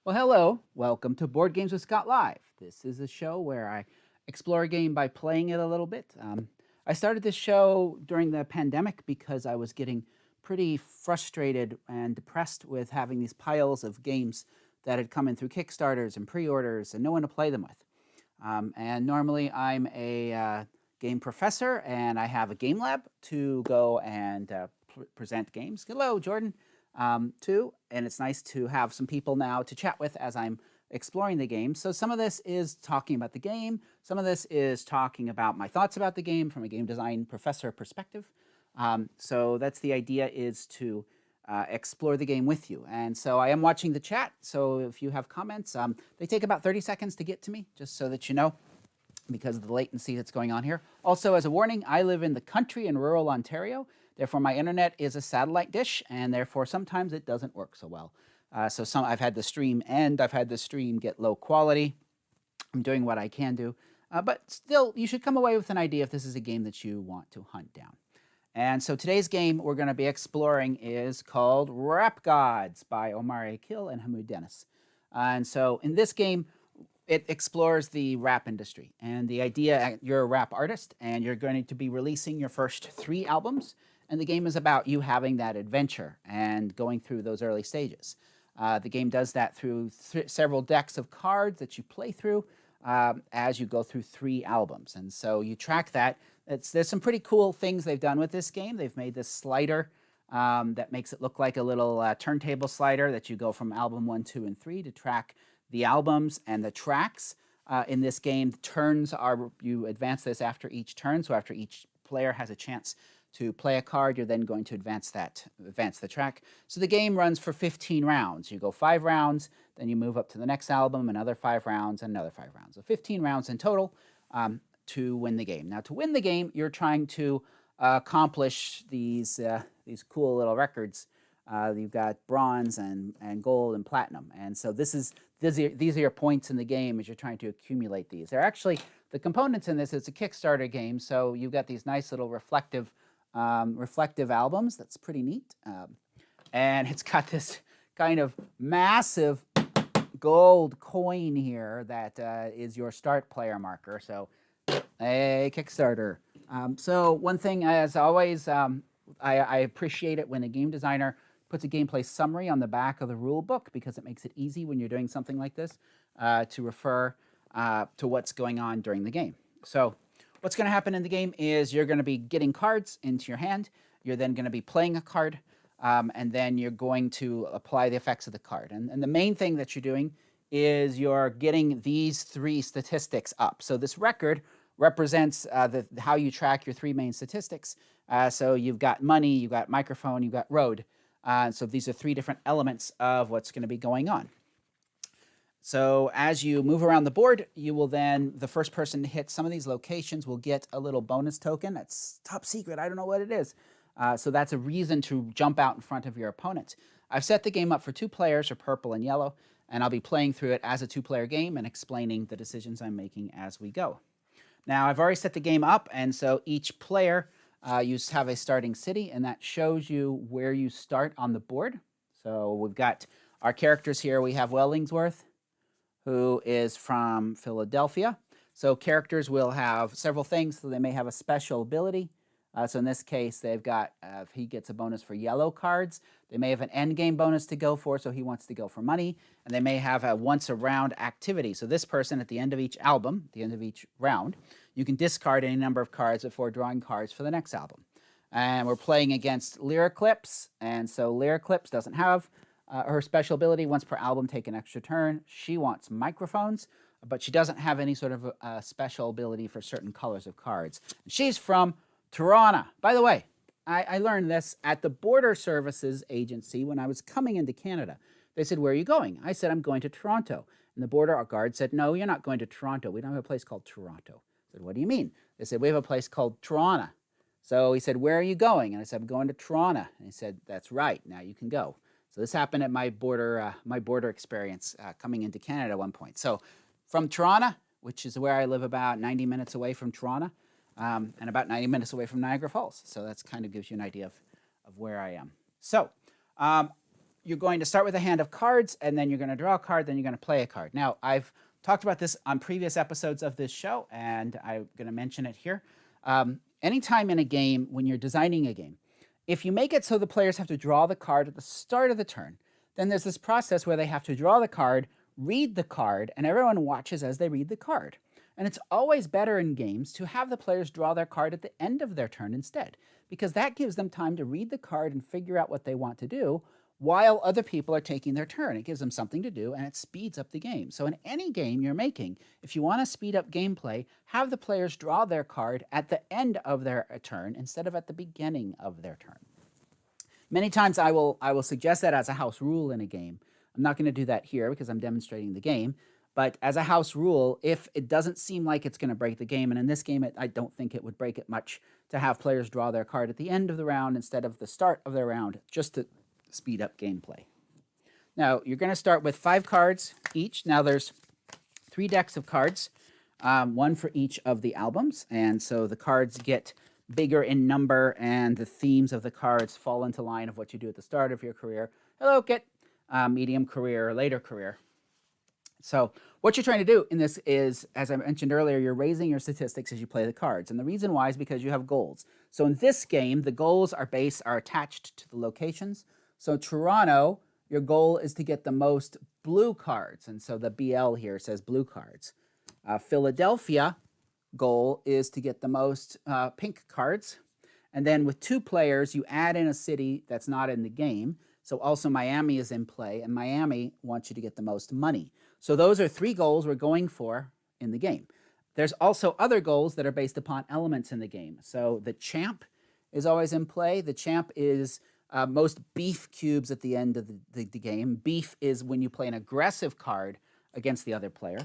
Well, hello. Welcome to Board Games with Scott Live. This is a show where I explore a game by playing it a little bit. I started this show during the pandemic because I was getting pretty frustrated and depressed with having these piles of games that had come in through Kickstarters and pre orders and no one to play them with. And normally I'm a game professor and I have a game lab to go and present games. Hello, Jordan, too. And it's nice to have some people now to chat with as I'm exploring the game. So some of this is talking about the game. Some of this is talking about my thoughts about the game from a game design professor perspective. So that's the idea, is to explore the game with you. And so I am watching the chat. So if you have comments, they take about 30 seconds to get to me, just so that you know, because of the latency that's going on here. Also, as a warning, I live in the country in rural Ontario. Therefore, my internet is a satellite dish, and therefore sometimes it doesn't work so well. I've had the stream end. I've had the stream get low quality. I'm doing what I can do. But still, you should come away with an idea if this is a game that you want to hunt down. And so today's game we're going to be exploring is called Rap Godz by Omar Akil and Hamoud Dennis. And so in this game, it explores the rap industry. And the idea, you're a rap artist and you're going to be releasing your first 3 albums. And the game is about you having that adventure and going through those early stages. The game does that through several decks of cards that you play through as you go through 3 albums. And so you track that. There's some pretty cool things they've done with this game. They've made this slider that makes it look like a little turntable slider that you go from album 1, 2, and 3 to track the albums and the tracks. In this game, turns are, you advance this after each turn. So after each player has a chance to play a card, you're then going to advance the track. So the game runs for 15 rounds. You go 5 rounds, then you move up to the next album, another 5 rounds, another 5 rounds. So 15 rounds in total to win the game. Now, to win the game, you're trying to accomplish these cool little records. You've got bronze and gold and platinum. And so these are your points in the game as you're trying to accumulate these. They're actually, the components in this, it's a Kickstarter game, so you've got these nice little reflective albums. That's pretty neat. And it's got this kind of massive gold coin here that is your start player marker. So, a Kickstarter. So one thing, as always, I appreciate it when a game designer puts a gameplay summary on the back of the rule book, because it makes it easy when you're doing something like this to refer to what's going on during the game. So what's going to happen in the game is you're going to be getting cards into your hand. You're then going to be playing a card, and then you're going to apply the effects of the card. And the main thing that you're doing is you're getting these 3 statistics up. So this record represents how you track your 3 main statistics. So you've got money, you've got microphone, you've got road. So these are 3 different elements of what's going to be going on. So as you move around the board, you will then, the first person to hit some of these locations will get a little bonus token. That's top secret. I don't know what it is. So that's a reason to jump out in front of your opponent. I've set the game up for 2 players, or purple and yellow, and I'll be playing through it as a 2-player game and explaining the decisions I'm making as we go. Now, I've already set the game up, and so each player, you have a starting city, and that shows you where you start on the board. So we've got our characters here. We have Wellingsworth, who is from Philadelphia. So characters will have several things. So they may have a special ability. So in this case, they've got, if he gets a bonus for yellow cards, they may have an end game bonus to go for, so he wants to go for money. And they may have a once a round activity. So this person, at the end of each album, at the end of each round, you can discard any number of cards before drawing cards for the next album. And we're playing against Lyriclips. And so Lyriclips doesn't have her special ability. Once per album, take an extra turn. She wants microphones, but she doesn't have any sort of special ability for certain colors of cards. She's from Toronto. By the way, I learned this at the Border Services Agency when I was coming into Canada. They said, "Where are you going?" I said, "I'm going to Toronto." And the border guard said, "No, you're not going to Toronto. We don't have a place called Toronto." I said, "What do you mean?" They said, "We have a place called Toronto." So he said, "Where are you going?" And I said, "I'm going to Toronto." And he said, "That's right. Now you can go." So this happened at my border experience coming into Canada at one point. So from Toronto, which is where I live, about 90 minutes away from Toronto, and about 90 minutes away from Niagara Falls. So that's kind of gives you an idea of where I am. So you're going to start with a hand of cards, and then you're going to draw a card, then you're going to play a card. Now, I've talked about this on previous episodes of this show, and I'm going to mention it here. Anytime in a game, when you're designing a game, if you make it so the players have to draw the card at the start of the turn, then there's this process where they have to draw the card, read the card, and everyone watches as they read the card. And it's always better in games to have the players draw their card at the end of their turn instead, because that gives them time to read the card and figure out what they want to do while other people are taking their turn. It gives them something to do, and it speeds up the game. So in any game you're making, if you want to speed up gameplay, have the players draw their card at the end of their turn instead of at the beginning of their turn. Many times I will suggest that as a house rule in a game. I'm not going to do that here because I'm demonstrating the game. But as a house rule, if it doesn't seem like it's going to break the game, and in this game I don't think it would break it much to have players draw their card at the end of the round instead of the start of their round, just to speed up gameplay. Now, you're going to start with 5 cards each. Now, there's 3 decks of cards, one for each of the albums, and so the cards get bigger in number, and the themes of the cards fall into line of what you do at the start of your career. Hello, Kit. Medium career, later career. So what you're trying to do in this is, as I mentioned earlier, you're raising your statistics as you play the cards. And the reason why is because you have goals. So in this game, the goals are attached to the locations. So Toronto, your goal is to get the most blue cards. And so the BL here says blue cards. Philadelphia goal is to get the most pink cards. And then with 2 players, you add in a city that's not in the game. So also Miami is in play, and Miami wants you to get the most money. So those are 3 goals we're going for in the game. There's also other goals that are based upon elements in the game. So the champ is always in play. The champ is most beef cubes at the end of the game. Beef is when you play an aggressive card against the other player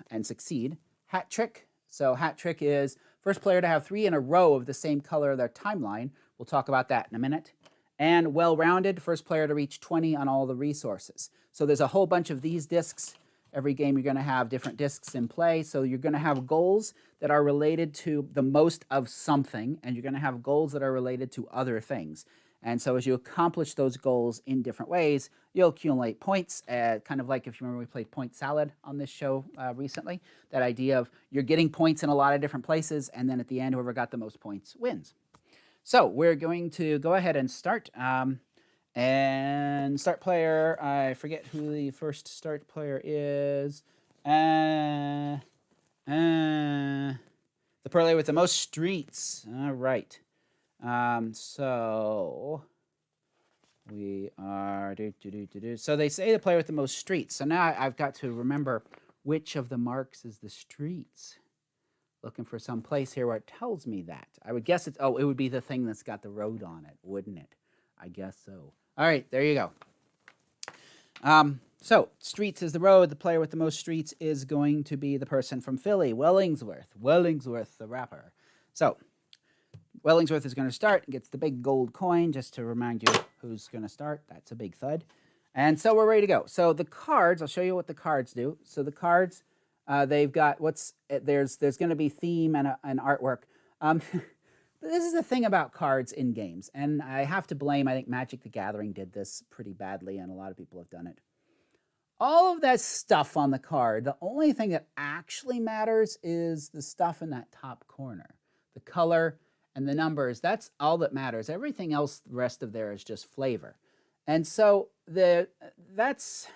and succeed. Hat trick. So hat trick is first player to have 3 in a row of the same color of their timeline. We'll talk about that in a minute. And well-rounded, first player to reach 20 on all the resources. So there's a whole bunch of these discs. Every game you're going to have different discs in play. So you're going to have goals that are related to the most of something, and you're going to have goals that are related to other things. And so as you accomplish those goals in different ways, you'll accumulate points, kind of like if you remember we played Point Salad on this show recently. That idea of you're getting points in a lot of different places, and then at the end, whoever got the most points wins. So we're going to go ahead and start. And start player, I forget who the first start player is. The player with the most streets. All right. So we are... So they say the player with the most streets. So now I've got to remember which of the marks is the streets. Looking for some place here where it tells me that. I would guess it would be the thing that's got the road on it, wouldn't it? I guess so. All right, there you go. So streets is the road. The player with the most streets is going to be the person from Philly, Wellingsworth, the rapper. So Wellingsworth is going to start and gets the big gold coin, just to remind you who's going to start. That's a big thud. And so we're ready to go. So the cards, I'll show you what the cards do. So the cards... they've got there's going to be theme and artwork. This is the thing about cards in games, and I have to blame, I think Magic the Gathering did this pretty badly, and a lot of people have done it. All of that stuff on the card, the only thing that actually matters is the stuff in that top corner. The color and the numbers, that's all that matters. Everything else, the rest of there is just flavor. And so that's...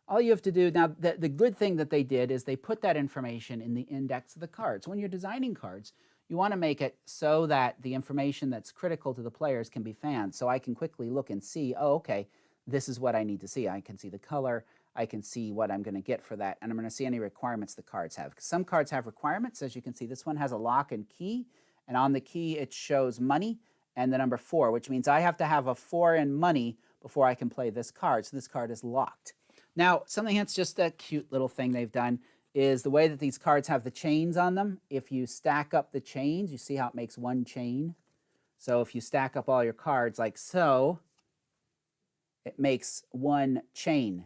all you have to do. Now, the good thing that they did is they put that information in the index of the cards. When you're designing cards, you want to make it so that the information that's critical to the players can be found. So I can quickly look and see, oh, okay, this is what I need to see. I can see the color. I can see what I'm going to get for that. And I'm going to see any requirements the cards have. Some cards have requirements. As you can see, this one has a lock and key. And on the key, it shows money and the number 4, which means I have to have a 4 in money before I can play this card. So this card is locked. Now, something that's just a cute little thing they've done is the way that these cards have the chains on them. If you stack up the chains, you see how it makes one chain. So if you stack up all your cards like so, it makes one chain.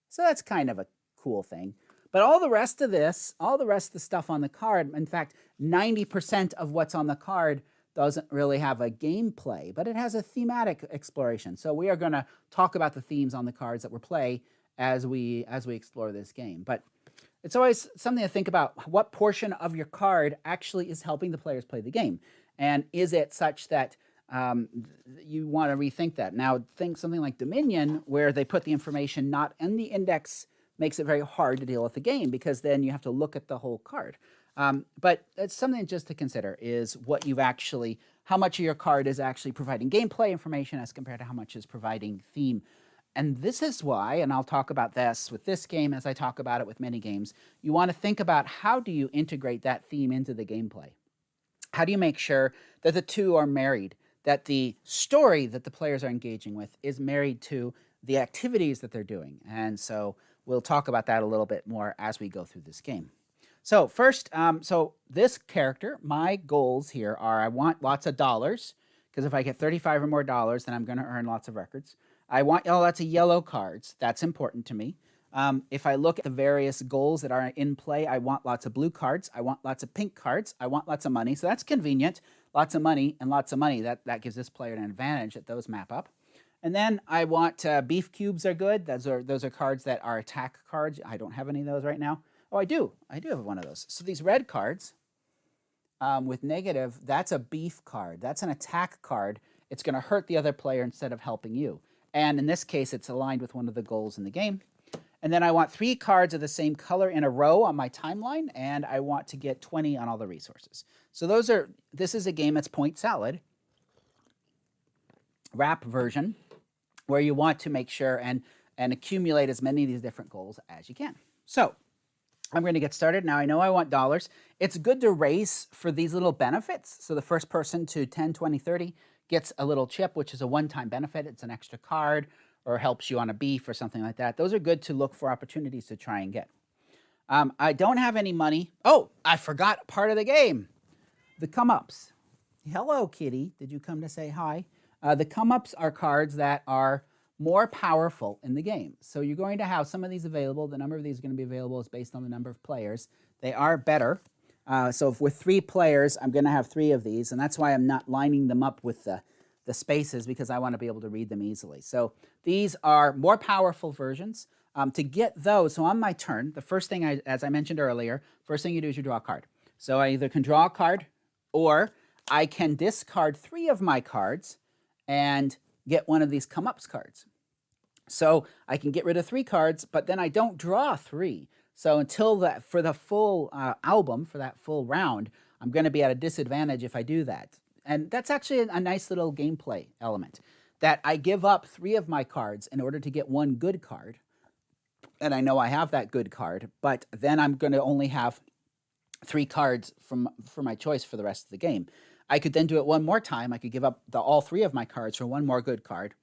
So that's kind of a cool thing. But all the rest of this, all the rest of the stuff on the card, in fact, 90% of what's on the card, doesn't really have a gameplay, but it has a thematic exploration. So we are going to talk about the themes on the cards that we play as we explore this game. But it's always something to think about. What portion of your card actually is helping the players play the game? And is it such that you want to rethink that? Now, think something like Dominion, where they put the information not in the index, makes it very hard to deal with the game, because then you have to look at the whole card. But it's something just to consider, is what you've actually, how much of your card is actually providing gameplay information as compared to how much is providing theme. And this is why, and I'll talk about this with this game as I talk about it with many games, you want to think about how do you integrate that theme into the gameplay? How do you make sure that the two are married, that the story that the players are engaging with is married to the activities that they're doing? And so we'll talk about that a little bit more as we go through this game. So first, so this character, my goals here are, I want lots of dollars, because if I get 35 or more dollars, then I'm going to earn lots of records. I want lots of yellow cards. That's important to me. If I look at the various goals that are in play, I want lots of blue cards. I want lots of pink cards. I want lots of money. So that's convenient. Lots of money and lots of money. That gives this player an advantage that those map up. And then I want beef cubes are good. Those are cards that are attack cards. I don't have any of those right now. Oh, I do. I do have one of those. So these red cards with negative, that's a beef card. That's an attack card. It's going to hurt the other player instead of helping you. And in this case, it's aligned with one of the goals in the game. And then I want 3 cards of the same color in a row on my timeline, and I want to get 20 on all the resources. So this is a game that's point salad, rap version, where you want to make sure and accumulate as many of these different goals as you can. So I'm going to get started. Now I know I want dollars. It's good to race for these little benefits. So the first person to 10, 20, 30 gets a little chip, which is a one-time benefit. It's an extra card or helps you on a beef or something like that. Those are good to look for opportunities to try and get. I don't have any money. Oh, I forgot part of the game. The come-ups. Hello, kitty. Did you come to say hi? The come-ups are cards that are more powerful in the game. So you're going to have some of these available. The number of these are going to be available is based on the number of players. They are better. So if with 3 players, I'm going to have 3 of these, and that's why I'm not lining them up with the spaces, because I want to be able to read them easily. So these are more powerful versions. To get those, so on my turn, the first thing, as I mentioned earlier, first thing you do is you draw a card. So I either can draw a card, or I can discard 3 of my cards and get one of these come-ups cards. So I can get rid of 3 cards, but then I don't draw 3. So for the full album, for that full round, I'm going to be at a disadvantage if I do that. And that's actually a nice little gameplay element, that I give up 3 of my cards in order to get 1 good card. And I know I have that good card, but then I'm going to only have 3 cards for my choice for the rest of the game. I could then do it one more time. I could give up all 3 of my cards for 1 more good card.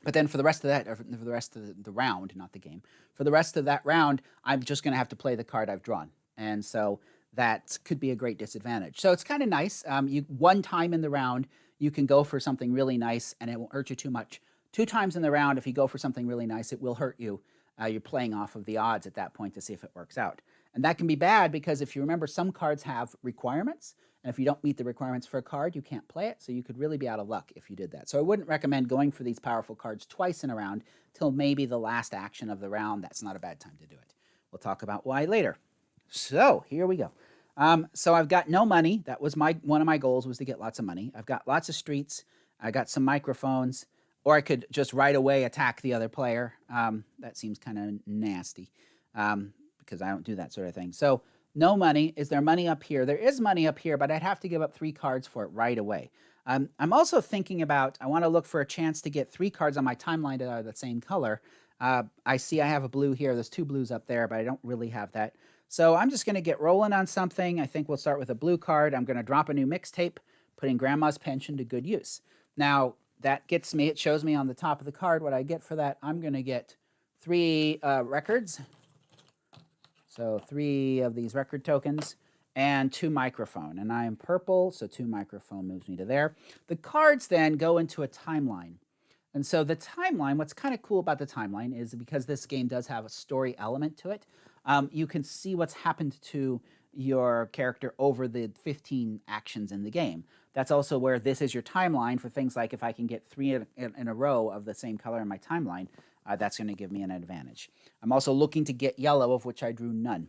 But then for the rest of that, or for the rest of the round, not the game, for the rest of that round, I'm just going to have to play the card I've drawn. And so that could be a great disadvantage. So it's kind of nice. One time in the round, you can go for something really nice, and it won't hurt you too much. 2 times in the round, if you go for something really nice, it will hurt you. You're playing off of the odds at that point to see if it works out. And that can be bad, because if you remember, some cards have requirements. And if you don't meet the requirements for a card, you can't play it. So you could really be out of luck if you did that. So I wouldn't recommend going for these powerful cards twice in a round till maybe the last action of the round. That's not a bad time to do it. We'll talk about why later. So here we go. So I've got no money. That was one of my goals, was to get lots of money. I've got lots of streets. I got some microphones. Or I could just right away attack the other player. That seems kind of nasty, because I don't do that sort of thing. So no money. Is there money up here? There is money up here, but I'd have to give up 3 cards for it right away. I'm also thinking about, I want to look for a chance to get 3 cards on my timeline that are the same color. I see I have a blue here. There's 2 blues up there, but I don't really have that. So I'm just going to get rolling on something. I think we'll start with a blue card. I'm going to drop a new mixtape, putting Grandma's Pension to good use. Now, that gets me, it shows me on the top of the card what I get for that. I'm going to get 3 records. So 3 of these record tokens and 2 microphone. And I am purple, so 2 microphone moves me to there. The cards then go into a timeline. And so the timeline, what's kind of cool about the timeline is because this game does have a story element to it, you can see what's happened to your character over the 15 actions in the game. That's also where this is your timeline for things like if I can get 3 in a row of the same color in my timeline, that's going to give me an advantage. I'm also looking to get yellow, of which I drew none.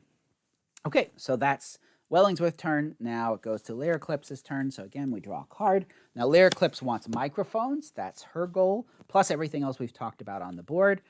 Okay, so that's Wellingsworth's turn. Now it goes to Lyric turn. So again, we draw a card. Now Lyric wants microphones. That's her goal, plus everything else we've talked about on the board.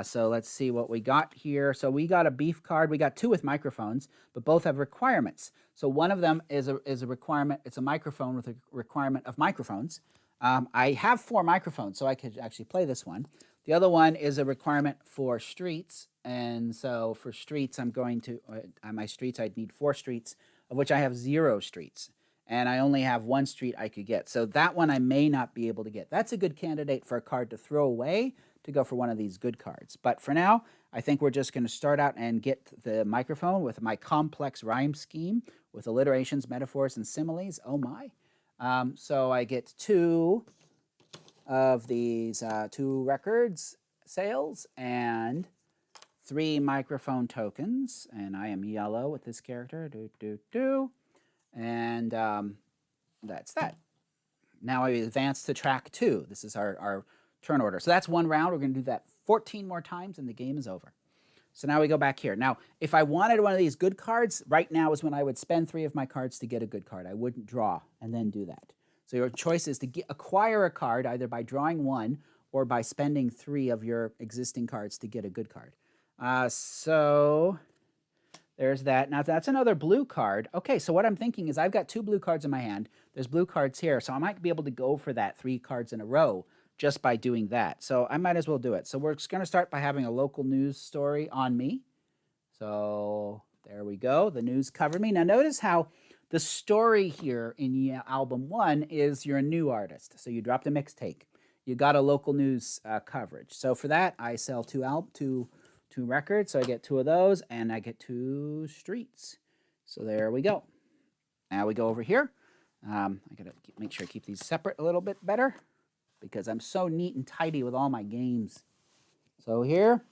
So let's see what we got here. So we got a beef card. We got 2 with microphones, but both have requirements. So one of them is a requirement. It's a microphone with a requirement of microphones. I have 4 microphones, so I could actually play this one. The other one is a requirement for streets. And so for streets, I'm going to, on my streets, I'd need 4 streets, of which I have 0 streets. And I only have 1 street I could get. So that one I may not be able to get. That's a good candidate for a card to throw away to go for one of these good cards. But for now, I think we're just going to start out and get the microphone with my complex rhyme scheme with alliterations, metaphors, and similes. Oh my. So I get 2 of these 2 records sales and 3 microphone tokens, and I am yellow with this character. And that's that. Now I advance to track 2. This is our turn order. So that's 1 round. We're going to do that 14 more times, and the game is over. So now we go back here. Now, if I wanted one of these good cards, right now is when I would spend 3 of my cards to get a good card. I wouldn't draw and then do that. So your choice is to acquire a card either by drawing 1 or by spending 3 of your existing cards to get a good card. So there's that. Now that's another blue card. Okay, so what I'm thinking is I've got 2 blue cards in my hand. There's blue cards here, so I might be able to go for that 3 cards in a row just by doing that. So I might as well do it. So we're just going to start by having a local news story on me. So there we go. The news covered me. Now notice how the story here in album 1 is you're a new artist. So you dropped a mixtape. You got a local news coverage. So for that, I sell 2 records. So I get 2 of those, and I get 2 streets. So there we go. Now we go over here. I got to make sure I keep these separate a little bit better because I'm so neat and tidy with all my games. So here,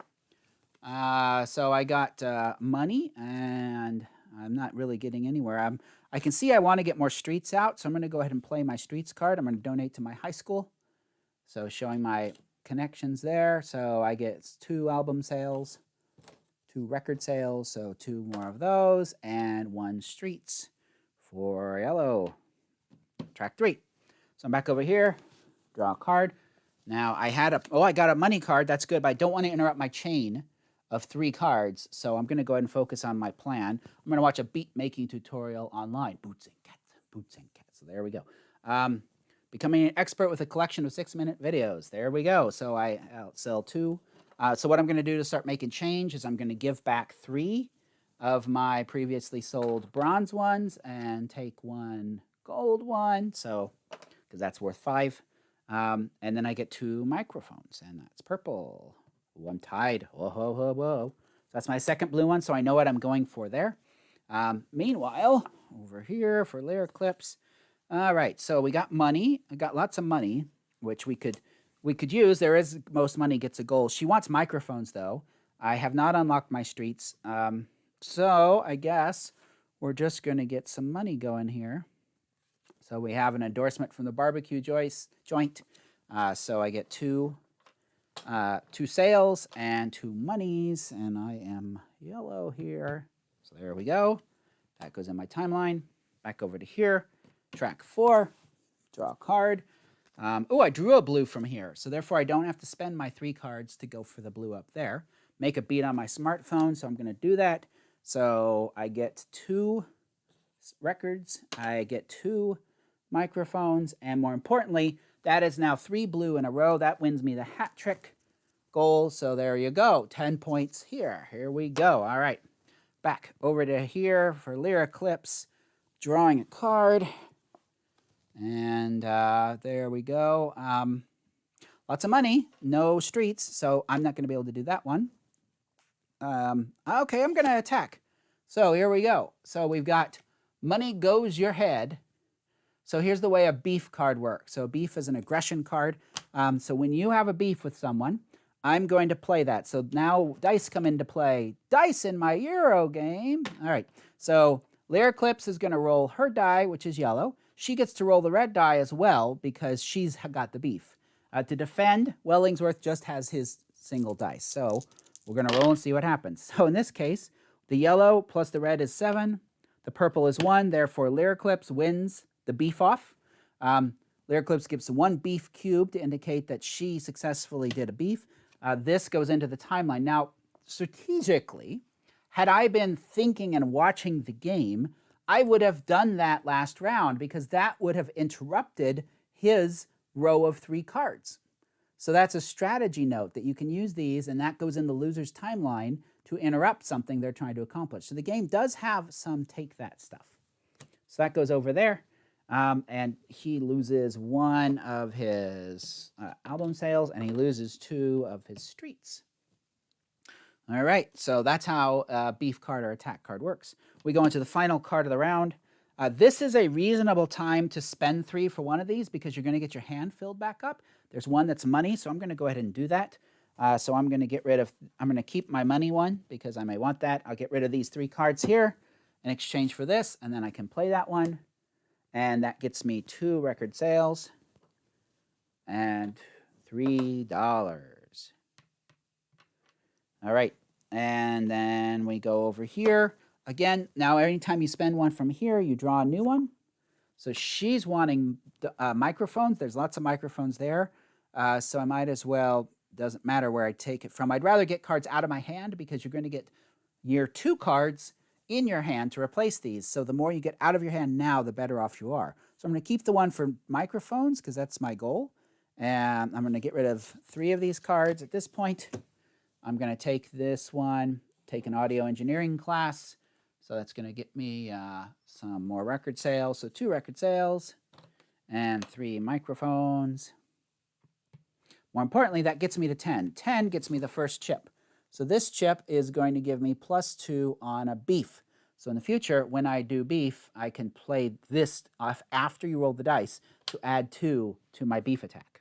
so I got money, and I'm not really getting anywhere. I can see I want to get more streets out, so I'm going to go ahead and play my streets card. I'm going to donate to my high school. So showing my connections there. So I get 2 album sales, 2 record sales, so 2 more of those, and 1 streets for yellow. Track 3. So I'm back over here, draw a card. Now I got a money card. That's good, but I don't want to interrupt my chain of 3 cards, so I'm going to go ahead and focus on my plan. I'm going to watch a beat-making tutorial online. Boots and cats. So there we go. Becoming an expert with a collection of 6-minute videos. There we go. So I'll sell 2. So what I'm going to do to start making change is I'm going to give back 3 of my previously sold bronze ones and take 1 gold one. So because that's worth 5. And then I get 2 microphones, and that's purple. Ooh, I'm tied. Whoa. So that's my second blue one, so I know what I'm going for there. Meanwhile, over here for Lyric Clips. All right, so we got money. I got lots of money, which we could use. There is most money gets a goal. She wants microphones, though. I have not unlocked my streets. So I guess we're just going to get some money going here. So we have an endorsement from the barbecue joint. So I get 2 sales and 2 monies, and I am yellow here. So there we go. That goes in my timeline. Back over to here. Track 4. Draw a card. I drew a blue from here, so therefore I don't have to spend my 3 cards to go for the blue up there. Make a beat on my smartphone, so I'm going to do that. So I get 2 records. I get 2 microphones, and more importantly, that is now 3 blue in a row. That wins me the hat trick goal. So there you go. 10 points here. Here we go. All right. Back over to here for Lyric Clips. Drawing a card. And there we go. Lots of money. No streets. So I'm not going to be able to do that one. Okay, I'm going to attack. So here we go. So we've got money goes your head. So here's the way a beef card works. So beef is an aggression card. So when you have a beef with someone, I'm going to play that. So now dice come into play. Dice in my Euro game. All right. So Lyriclips is going to roll her die, which is yellow. She gets to roll the red die as well because she's got the beef. To defend, Wellingsworth just has his single dice. So we're going to roll and see what happens. So in this case, the yellow plus the red is 7. The purple is 1. Therefore, Lyriclips wins the beef off. Lyriclips gives 1 beef cube to indicate that she successfully did a beef. This goes into the timeline. Now, strategically, had I been thinking and watching the game, I would have done that last round because that would have interrupted his row of 3 cards. So that's a strategy note that you can use these, and that goes in the loser's timeline to interrupt something they're trying to accomplish. So the game does have some take that stuff. So that goes over there, and he loses 1 of his album sales, and he loses 2 of his streets. All right, so that's how beef card or attack card works. We go into the final card of the round. This is a reasonable time to spend 3 for one of these because you're going to get your hand filled back up. There's one that's money, so I'm going to go ahead and do that. So I'm going to get rid of, I'm going to keep my money one because I may want that. I'll get rid of these 3 cards here in exchange for this, and then I can play that one. And that gets me 2 record sales and $3. All right, and then we go over here. Again, now anytime you spend 1 from here, you draw a new one. So she's wanting microphones. There's lots of microphones there. So I might as well, doesn't matter where I take it from. I'd rather get cards out of my hand because you're going to get your 2 cards in your hand to replace these. So the more you get out of your hand now, the better off you are. So I'm going to keep the one for microphones because that's my goal. And I'm going to get rid of 3 of these cards at this point. I'm going to take this one, take an audio engineering class. So that's going to get me some more record sales. So 2 record sales and 3 microphones. More importantly, that gets me to 10. 10 gets me the first chip. So this chip is going to give me +2 on a beef. So in the future, when I do beef, I can play this off after you roll the dice to add 2 to my beef attack.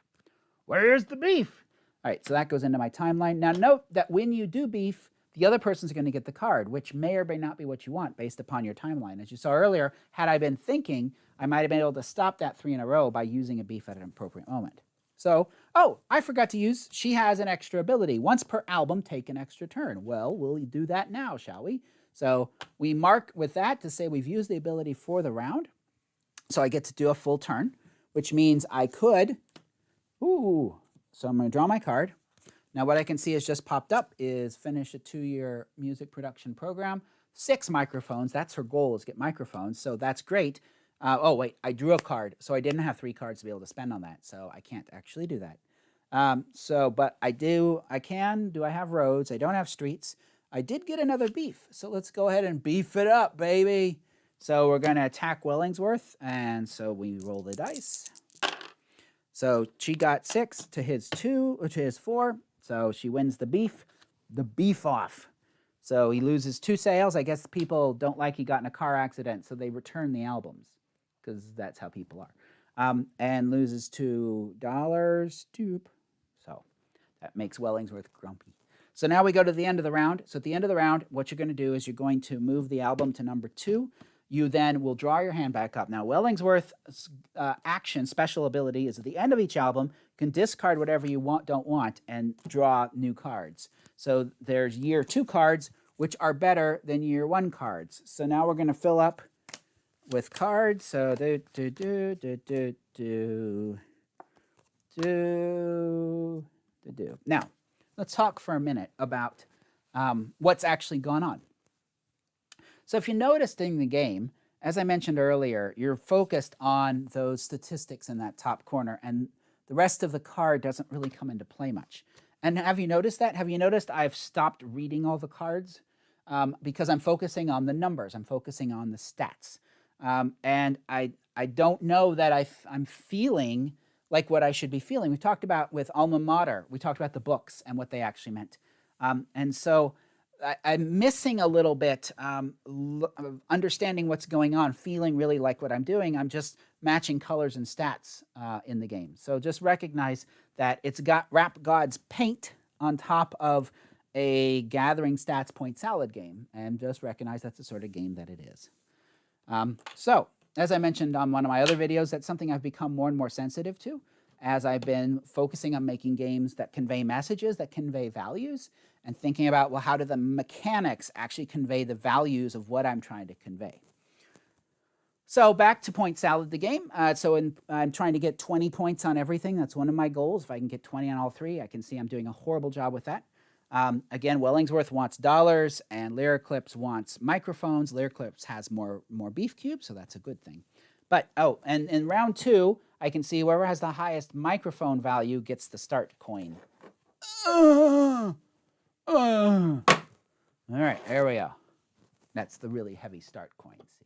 Where's the beef? All right, so that goes into my timeline. Now note that when you do beef, the other person's going to get the card, which may or may not be what you want based upon your timeline. As you saw earlier, had I been thinking, I might have been able to stop that 3 in a row by using a beef at an appropriate moment. So, oh, I forgot to use, she has an extra ability. Once per album, take an extra turn. Well, we'll do that now, shall we? So we mark with that to say we've used the ability for the round. So I get to do a full turn, which means I could, so I'm going to draw my card. Now what I can see has just popped up is finish a 2-year music production program. 6 microphones, that's her goal, is get microphones, so that's great. Oh wait, I drew a card, so I didn't have 3 cards to be able to spend on that, so I can't actually do that. But I can, do I have roads? I don't have streets. I did get another beef, so let's go ahead and beef it up, baby. So we're going to attack Wellingsworth, and so we roll the dice. So she got 6 to his 2, or to his 4, so she wins the beef off. So he loses 2 sales. I guess people don't like he got in a car accident, so they return the albums, because that's how people are. And loses $2. Dupe. So that makes Wellingsworth grumpy. So now we go to the end of the round. So at the end of the round, what you're going to do is you're going to move the album to number 2. You then will draw your hand back up. Now, Wellingsworth's action, special ability, is at the end of each album, can discard whatever you don't want, and draw new cards. So there's year 2 cards, which are better than year 1 cards. So now we're going to fill up with cards. So Now, let's talk for a minute about what's actually going on. So if you noticed in the game, as I mentioned earlier, you're focused on those statistics in that top corner, and the rest of the card doesn't really come into play much. And have you noticed that? Have you noticed I've stopped reading all the cards because I'm focusing on the numbers. I'm focusing on the stats. And I don't know that I'm feeling like what I should be feeling. We talked about with Alma Mater, we talked about the books and what they actually meant. And so I'm missing a little bit understanding what's going on, feeling really like what I'm doing. I'm just matching colors and stats in the game. So just recognize that it's got Rap Godz paint on top of a gathering stats point salad game, and just recognize that's the sort of game that it is. So, as I mentioned on one of my other videos, that's something I've become more and more sensitive to as I've been focusing on making games that convey messages, that convey values, and thinking about, well, how do the mechanics actually convey the values of what I'm trying to convey? So back to Point Salad, the game. I'm trying to get 20 points on everything. That's one of my goals. If I can get 20 on all three, I can see I'm doing a horrible job with that. Again, Wellingsworth wants dollars, and Lyriclips wants microphones. Lyriclips has more beef cubes, so that's a good thing. But, and in round 2, I can see whoever has the highest microphone value gets the start coin. All right, there we go. That's the really heavy start coin, see?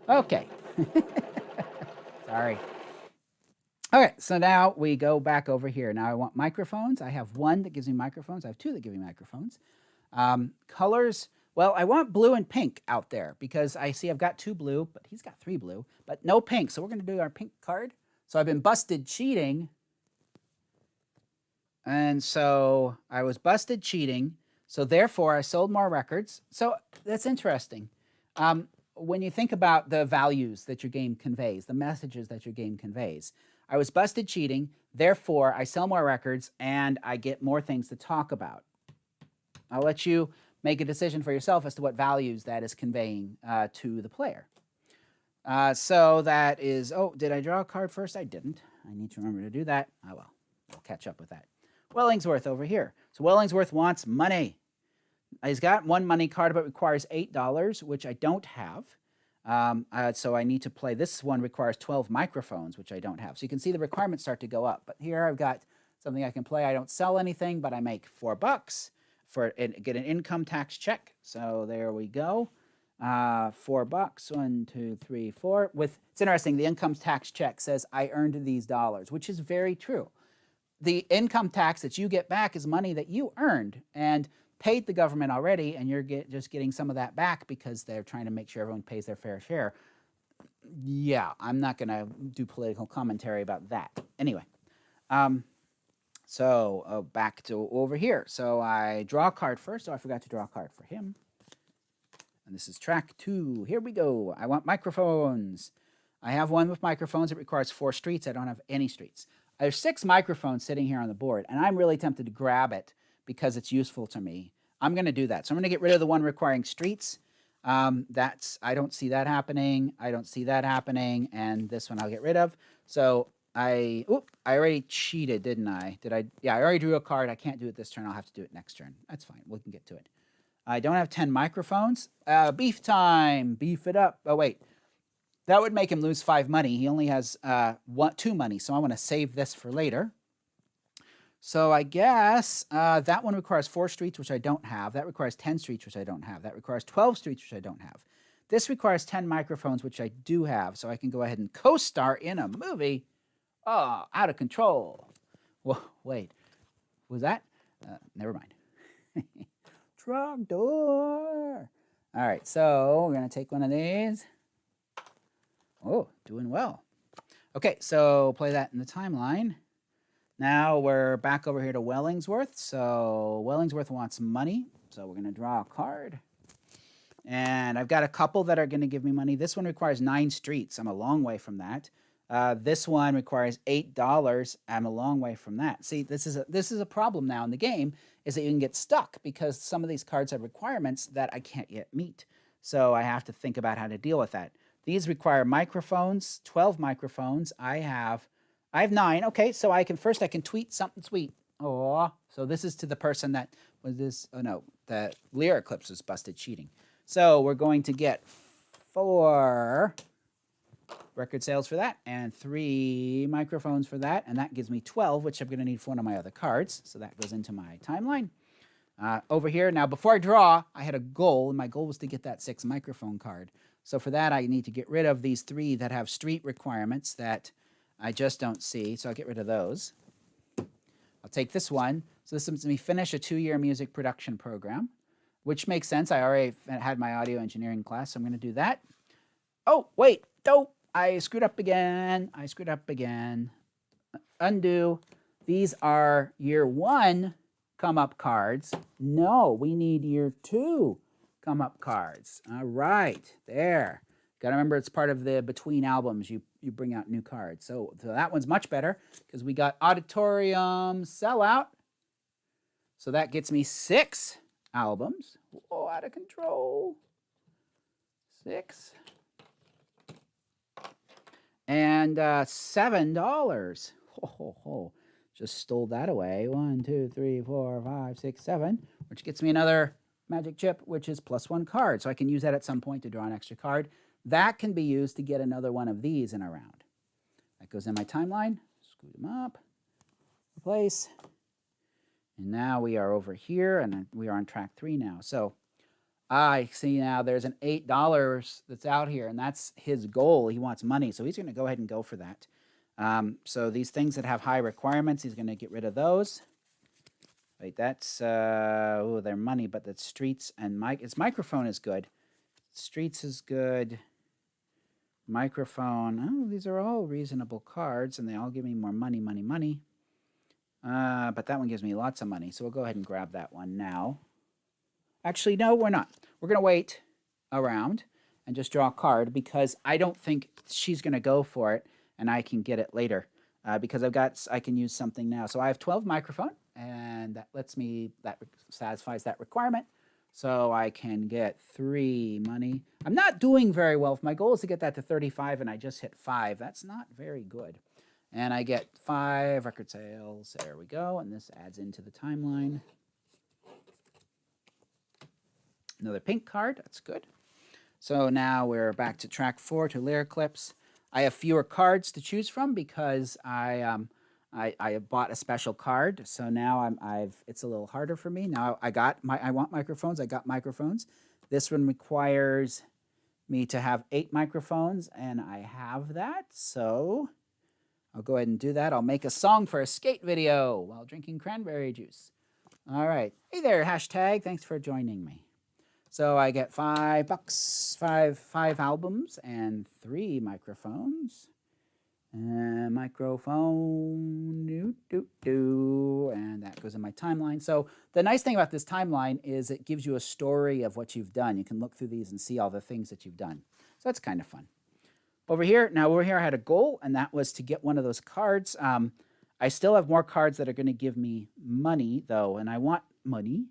Okay. Sorry. All right, so now we go back over here. Now I want microphones. I have one that gives me microphones. I have two that give me microphones. Colors, well, I want blue and pink out there because I see I've got 2 blue, but he's got 3 blue, but no pink. So we're going to do our pink card. So I've been busted cheating. And so I was busted cheating. So therefore, I sold more records. So that's interesting. When you think about the values that your game conveys, the messages that your game conveys, I was busted cheating, therefore I sell more records and I get more things to talk about. I'll let you make a decision for yourself as to what values that is conveying to the player. So that is, did I draw a card first? I didn't. I need to remember to do that. Oh well, we'll catch up with that. Wellingsworth over here. So Wellingsworth wants money. He's got 1 money card, but requires $8, which I don't have. So I need to play. This one requires 12 microphones, which I don't have. So you can see the requirements start to go up. But here I've got something I can play. I don't sell anything, but I make $4 get an income tax check. So there we go. $4. 1, 2, 3, 4. It's interesting. The income tax check says I earned these dollars, which is very true. The income tax that you get back is money that you earned and paid the government already, and you're just getting some of that back because they're trying to make sure everyone pays their fair share. Yeah, I'm not going to do political commentary about that. Anyway, back to over here. So I draw a card first. I forgot to draw a card for him. And this is track 2. Here we go. I want microphones. I have one with microphones. It requires 4 streets. I don't have any streets. There's 6 microphones sitting here on the board, and I'm really tempted to grab it because it's useful to me. I'm going to do that. So I'm going to get rid of the one requiring streets. I don't see that happening. I don't see that happening. And this one I'll get rid of. So I already cheated, didn't I? Yeah, I already drew a card. I can't do it this turn. I'll have to do it next turn. That's fine. We can get to it. I don't have 10 microphones. Beef time. Beef it up. Oh, wait. That would make him lose 5 money. He only has 2 money. So I want to save this for later. So I guess that one requires 4 streets, which I don't have. That requires 10 streets, which I don't have. That requires 12 streets, which I don't have. This requires 10 microphones, which I do have. So I can go ahead and co-star in a movie. Oh, out of control. Whoa, wait. Was that? Never mind. Truck door. All right, so we're going to take one of these. Oh, doing well. Okay, so play that in the timeline. Now we're back over here to Wellingsworth. So Wellingsworth wants money. So we're going to draw a card. And I've got a couple that are going to give me money. This one requires 9 streets. I'm a long way from that. This one requires $8. I'm a long way from that. See, this is a problem now in the game, is that you can get stuck because some of these cards have requirements that I can't yet meet. So I have to think about how to deal with that. These require microphones, 12 microphones. I have 9. Okay, so I can tweet something sweet. Oh, so this is to the person that was this. Oh no, the Lyriclips was busted cheating. So we're going to get 4 record sales for that and 3 microphones for that, and that gives me 12, which I'm going to need for one of my other cards. So that goes into my timeline. Over here now, before I draw, I had a goal, and my goal was to get that 6 microphone card. So for that, I need to get rid of these 3 that have street requirements that I just don't see, so I'll get rid of those. I'll take this one. So this lets me finish a 2-year music production program, which makes sense. I already had my audio engineering class, so I'm going to do that. Oh, wait. Nope. I screwed up again. Undo. These are year 1 come up cards. No, we need year 2 come up cards. All right, there. Got to remember it's part of the between albums. You bring out new cards. So that one's much better because we got Auditorium Sellout. So that gets me 6 albums. Oh, out of control. 6. And $7. Oh. Just stole that away. 1, 2, 3, 4, 5, 6, 7, which gets me another magic chip, which is +1 card. So I can use that at some point to draw an extra card. That can be used to get another one of these in a round. That goes in my timeline. Scoot them up. Replace. And now we are over here, and we are on track 3 now. So I see now there's an $8 that's out here, and that's his goal. He wants money, so he's going to go ahead and go for that. So these things that have high requirements, he's going to get rid of those. Wait, that's, they're money, but that's streets and its microphone is good. Streets is good. Microphone, oh, these are all reasonable cards, and they all give me more money. But that one gives me lots of money, so we'll go ahead and grab that one now. Actually, no, we're not. We're going to wait around and just draw a card because I don't think she's going to go for it, and I can get it later because I can use something now. So I have 12 microphone, and that satisfies that requirement. So I can get 3 money. I'm not doing very well. If my goal is to get that to 35 and I just hit 5, that's not very good. And I get 5 record sales. There we go. And this adds into the timeline. Another pink card. That's good. So now we're back to track 4 to Lyric Clips. I have fewer cards to choose from because I bought a special card, so now it's a little harder for me. Now I want microphones. I got microphones. This one requires me to have 8 microphones, and I have that, so I'll go ahead and do that. I'll make a song for a skate video while drinking cranberry juice. All right. Hey there, hashtag. Thanks for joining me. So I get $5, 5 albums, and 3 microphones. Microphone, and that goes in my timeline. So the nice thing about this timeline is it gives you a story of what you've done. You can look through these and see all the things that you've done. So that's kind of fun. Over here I had a goal, and that was to get one of those cards. I still have more cards that are going to give me money, though, and I want money.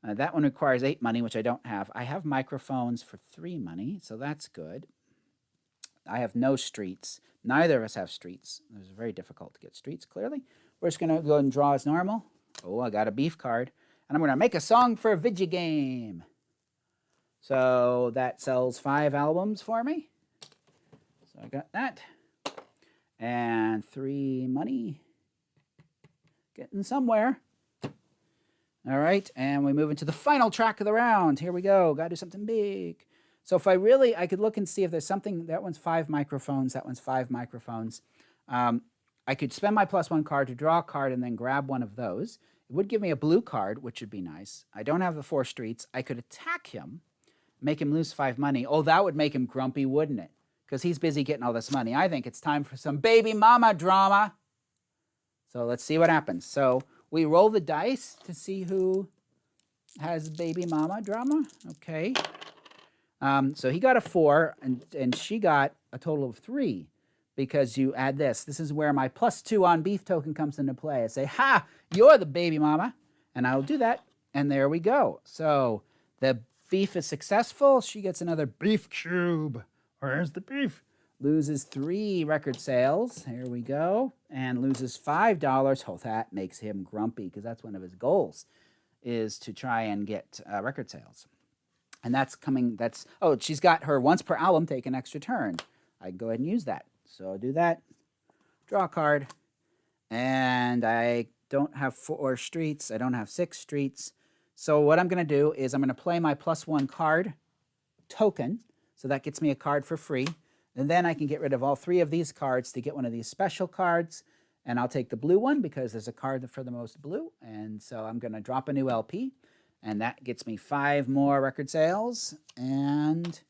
That one requires 8 money, which I don't have. I have microphones for 3 money, so that's good. I have no streets. Neither of us have streets. It was very difficult to get streets, clearly. We're just going to go and draw as normal. Oh, I got a beef card. And I'm going to make a song for a video game. So that sells 5 albums for me. So I got that. And 3 money. Getting somewhere. All right, and we move into the final track of the round. Here we go. Got to do something big. So if I could look and see if there's something. That one's 5 microphones. That one's 5 microphones. I could spend my +1 card to draw a card and then grab one of those. It would give me a blue card, which would be nice. I don't have the 4 streets. I could attack him, make him lose 5 money. Oh, that would make him grumpy, wouldn't it? Because he's busy getting all this money. I think it's time for some baby mama drama. So let's see what happens. So we roll the dice to see who has baby mama drama. Okay. So he got a 4, and she got a total of 3 because you add this. This is where my +2 on beef token comes into play. I say, ha, you're the baby mama. And I'll do that. And there we go. So the beef is successful. She gets another beef cube. Where's the beef? Loses 3 record sales. Here we go. And loses $5. Oh, that makes him grumpy because that's one of his goals is to try and get record sales. And she's got her once per album take an extra turn. I can go ahead and use that. So I'll do that. Draw a card. And I don't have 4 streets. I don't have 6 streets. So what I'm going to do is I'm going to play my +1 card token. So that gets me a card for free. And then I can get rid of all 3 of these cards to get one of these special cards. And I'll take the blue one because there's a card for the most blue. And so I'm going to drop a new LP. And that gets me 5 more record sales and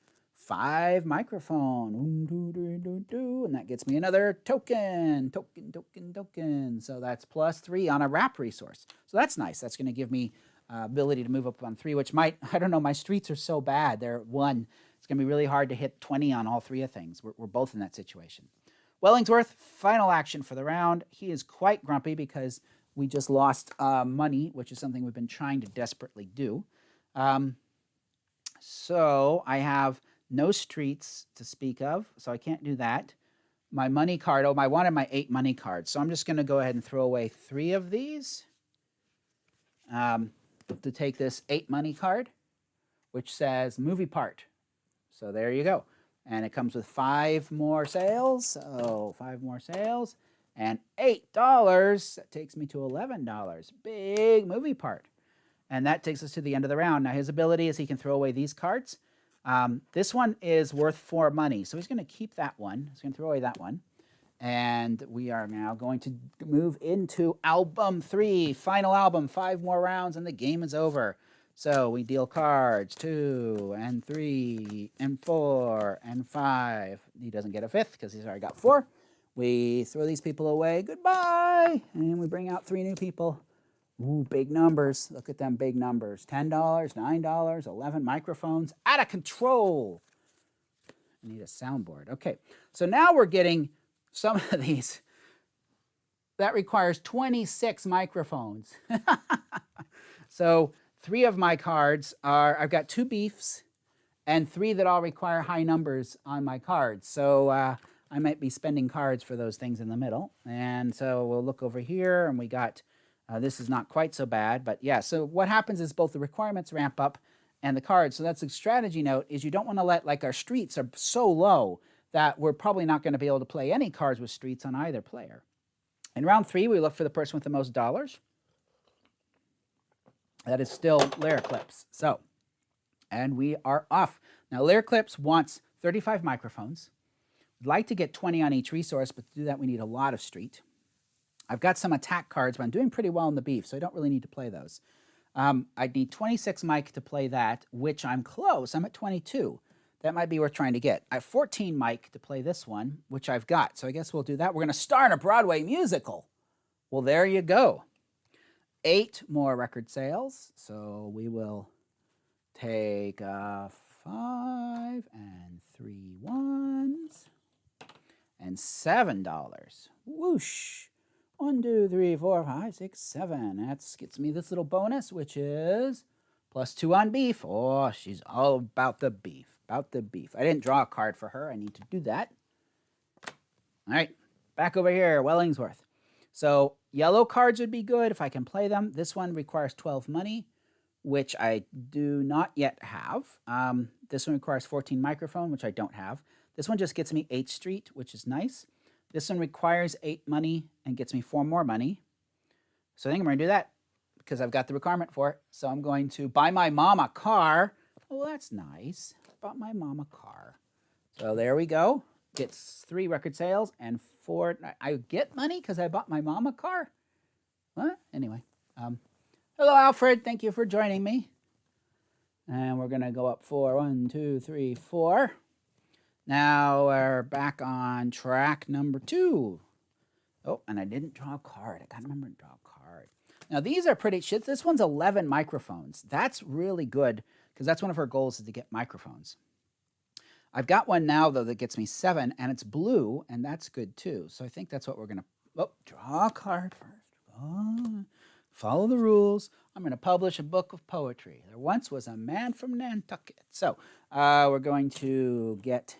5 microphone. And that gets me another token. So that's +3 on a rap resource. So that's nice. That's going to give me ability to move up on 3, which might, I don't know, my streets are so bad. They're at 1. It's going to be really hard to hit 20 on all 3 of things. We're both in that situation. Wellingsworth, final action for the round. He is quite grumpy because we just lost money, which is something we've been trying to desperately do. So I have no streets to speak of, so I can't do that. My money card, I wanted my 8 money cards, so I'm just going to go ahead and throw away 3 of these to take this 8 money card, which says movie part. So there you go. And it comes with 5 more sales, so 5 more sales, and $8. That takes me to $11. Big movie part. And that takes us to the end of the round. Now, his ability is he can throw away these cards. This one is worth 4 money, so he's going to keep that one. He's going to throw away that one. And we are now going to move into album 3, final album, 5 more rounds, and the game is over. So we deal cards 2 and 3 and 4 and 5. He doesn't get a 5th because he's already got 4. We throw these people away. Goodbye. And we bring out 3 new people. Ooh, big numbers. Look at them big numbers. $10, $9, 11 microphones. Out of control. I need a soundboard. Okay, so now we're getting some of these. That requires 26 microphones. So 3 of my cards are, I've got 2 beefs and 3 that all require high numbers on my cards. So I might be spending cards for those things in the middle. And so we'll look over here and we got, this is not quite so bad, but yeah. So what happens is both the requirements ramp up and the cards. So that's a strategy note, is you don't want to let, like, our streets are so low that we're probably not going to be able to play any cards with streets on either player. In round 3, we look for the person with the most dollars. That is still Lyriclips. So, and we are off. Now, Lyriclips wants 35 microphones. We'd like to get 20 on each resource, but to do that, we need a lot of street. I've got some attack cards, but I'm doing pretty well in the beef, so I don't really need to play those. I'd need 26 mic to play that, which I'm close. I'm at 22. That might be worth trying to get. I have 14 mic to play this one, which I've got. So I guess we'll do that. We're going to star in a Broadway musical. Well, there you go. 8 more record sales. So we will take 5 and 3 ones and $7. Whoosh. 1, 2, 3, 4, 5, 6, 7. That gets me this little bonus, which is +2 on beef. Oh, she's all about the beef. About the beef. I didn't draw a card for her. I need to do that. All right, back over here, Wellingsworth. So yellow cards would be good if I can play them. This one requires 12 money, which I do not yet have. This one requires 14 microphone, which I don't have. This one just gets me 8 street, which is nice. This one requires 8 money and gets me 4 more money. So I think I'm going to do that because I've got the requirement for it. So I'm going to buy my mom a car. Oh, that's nice. Bought my mom a car. So there we go. Gets 3 record sales and 4. I get money because I bought my mom a car. What? Anyway. Hello, Alfred. Thank you for joining me. And we're going to go up 4. 1, 2, 3, 4. Now we're back on track number 2. Oh, and I didn't draw a card. I got to remember to draw a card. Now these are pretty shit. This one's 11 microphones. That's really good because that's one of her goals is to get microphones. I've got one now, though, that gets me 7, and it's blue, and that's good, too. So I think that's what we're going to... Oh, draw a card first. Oh, follow the rules. I'm going to publish a book of poetry. There once was a man from Nantucket. So we're going to get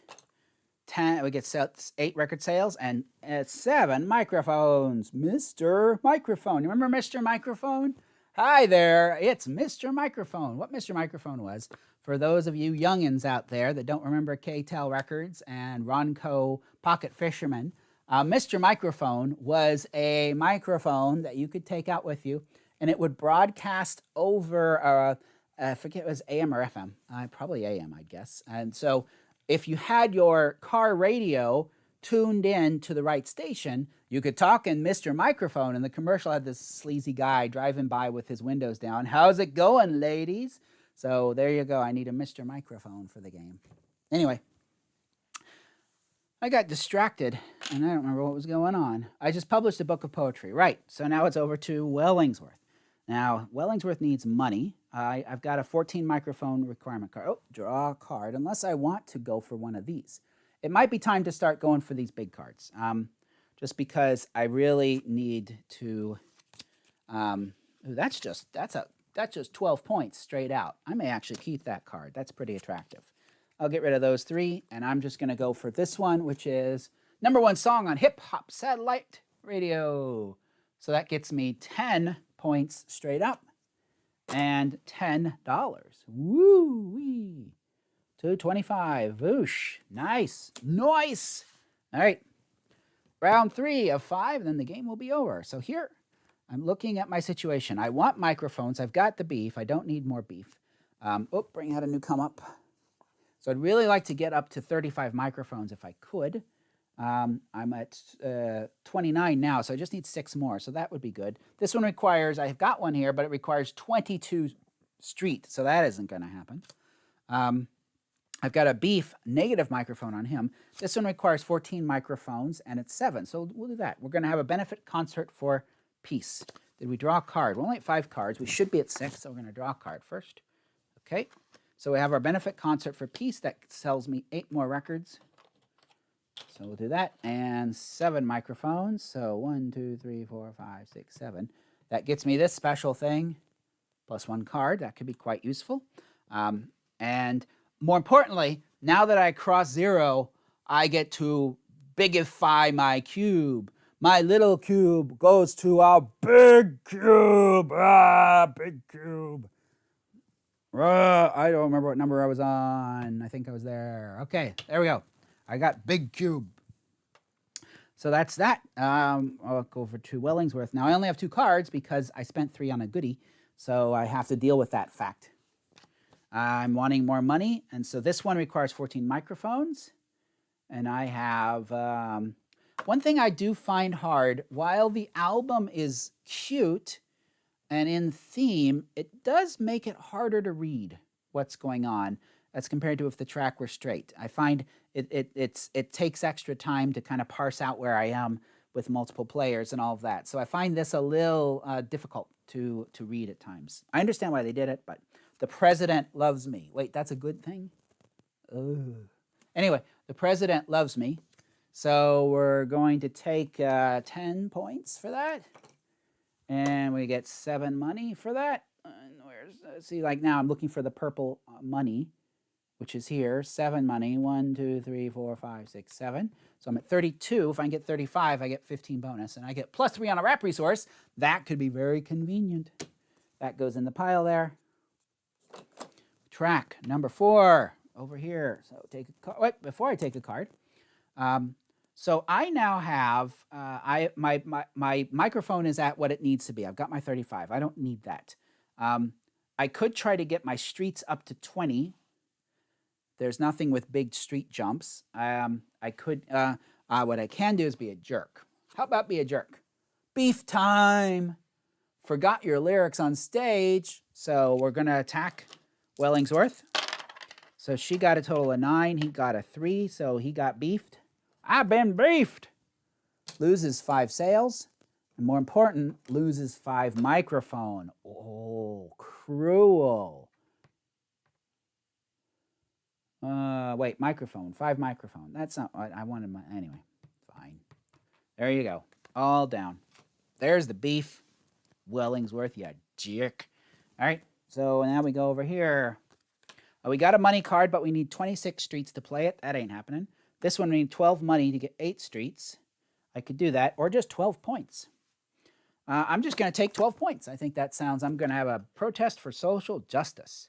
10... We get 8 record sales and 7 microphones. Mr. Microphone. You remember Mr. Microphone? Hi there, it's Mr. Microphone. What Mr. Microphone was, for those of you youngins out there that don't remember K-Tel Records and Ronco Pocket Fisherman, Mr. Microphone was a microphone that you could take out with you, and it would broadcast over, I forget if it was AM or FM, probably AM, I guess. And so if you had your car radio tuned in to the right station, you could talk in Mr. Microphone, and the commercial had this sleazy guy driving by with his windows down. How's it going, ladies? So there you go. I need a Mr. Microphone for the game. Anyway, I got distracted, and I don't remember what was going on. I just published a book of poetry. Right, so now it's over to Wellingsworth. Now, Wellingsworth needs money. I've got a 14 microphone requirement card. Oh, draw a card, unless I want to go for one of these. It might be time to start going for these big cards, just because I really need to. That's just 12 points straight out. I may actually keep that card. That's pretty attractive. I'll get rid of those 3, and I'm just going to go for this one, which is #1 song on hip hop satellite radio. So that gets me 10 points straight up and $10. Woo-wee. 225. Whoosh. Nice. Nice. All right. Round 3 of 5, and then the game will be over. So here, I'm looking at my situation. I want microphones. I've got the beef. I don't need more beef. Bring out a new come up. So I'd really like to get up to 35 microphones if I could. I'm at 29 now, so I just need 6 more, so that would be good. This one requires, I've got one here, but it requires 22 street, so that isn't going to happen. I've got a beef negative microphone on him. This one requires 14 microphones, and it's 7, so we'll do that. We're going to have a benefit concert for peace. Did we draw a card? We're only at 5 cards. We should be at 6, so we're going to draw a card first. Okay. So we have our benefit concert for peace. That sells me 8 more records. So we'll do that. And 7 microphones. So 1, 2, 3, 4, 5, 6, 7. That gets me this special thing, plus 1 card. That could be quite useful. And more importantly, now that I cross 0, I get to bigify my cube. My little cube goes to our big cube. Big cube. I don't remember what number I was on. I think I was there. Okay, there we go. I got big cube. So that's that. I'll go over to Wellingsworth. Now, I only have 2 cards because I spent 3 on a goodie, so I have to deal with that fact. I'm wanting more money, and so this one requires 14 microphones. And I have... one thing I do find hard, while the album is cute and in theme, it does make it harder to read what's going on as compared to if the track were straight. I find it takes extra time to kind of parse out where I am with multiple players and all of that. So I find this a little difficult to read at times. I understand why they did it, but the president loves me. Wait, that's a good thing? Ugh. Anyway, the president loves me. So we're going to take 10 points for that. And we get 7 money for that. See, like now I'm looking for the purple money, which is here. 7 money. 1, 2, 3, 4, 5, 6, 7. So I'm at 32. If I can get 35, I get 15 bonus. And I get plus 3 on a rap resource. That could be very convenient. That goes in the pile there. Track number 4 over here. So take a card. Wait, before I take a card. So I now have, my microphone is at what it needs to be. I've got my 35. I don't need that. I could try to get my streets up to 20. There's nothing with big street jumps. I could, what I can do is be a jerk. How about be a jerk? Beef time. Forgot your lyrics on stage. So we're going to attack Wellingsworth. So she got a total of 9. He got a 3. So he got beefed. I've been beefed. Loses 5 sales. And more important, loses 5 microphone. Oh, cruel. Wait, microphone. 5 microphone. That's not what I wanted. Anyway, fine. There you go. All down. There's the beef. Wellingsworth, you jerk. All right, so now we go over here. We got a money card, but we need 26 streets to play it. That ain't happening. This one, we need 12 money to get 8 streets. I could do that, or just 12 points. I'm just going to take 12 points. I think that sounds, I'm going to have a protest for social justice.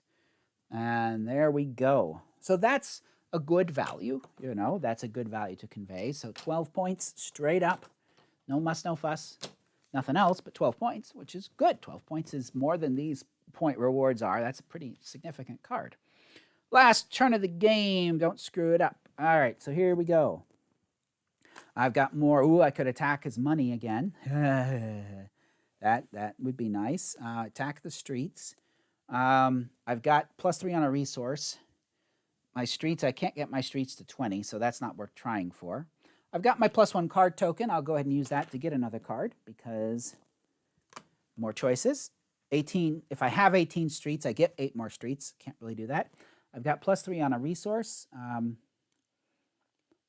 And there we go. So that's a good value, you know, that's a good value to convey. So 12 points straight up. No muss, no fuss. Nothing else but 12 points, which is good. 12 points is more than these point rewards are. That's a pretty significant card. Last turn of the game. Don't screw it up. All right, so here we go. I've got more. Ooh, I could attack his money again. That would be nice. Attack the streets. I've got plus 3 on a resource. my streets. I can't get my streets to 20, so that's not worth trying for. I've got my +1 card token. I'll go ahead and use that to get another card because more choices. 18. If I have 18 streets, I get 8 more streets. Can't really do that. I've got +3 on a resource.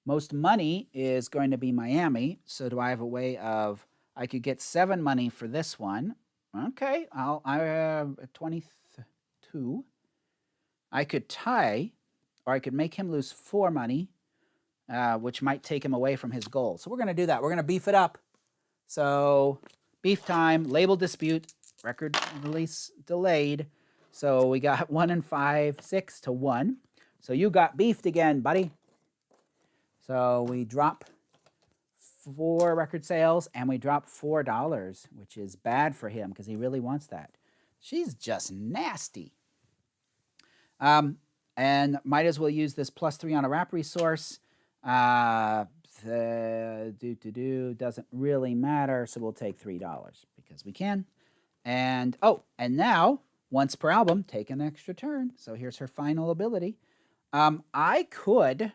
Most money is going to be Miami. So do I have a way of, I could get 7 money for this one. Okay, I have 22. I could tie, or I could make him lose 4 money, which might take him away from his goal. So we're going to do that. We're going to beef it up. So beef time, label dispute, record release delayed. So we got 1 and 5, 6 to 1. So you got beefed again, buddy. So we drop 4 record sales and we drop $4, which is bad for him because he really wants that. She's just nasty. And might as well use this +3 on a rap resource. Doesn't really matter, so we'll take $3 because we can. And and now once per album, take an extra turn. So here's her final ability. I could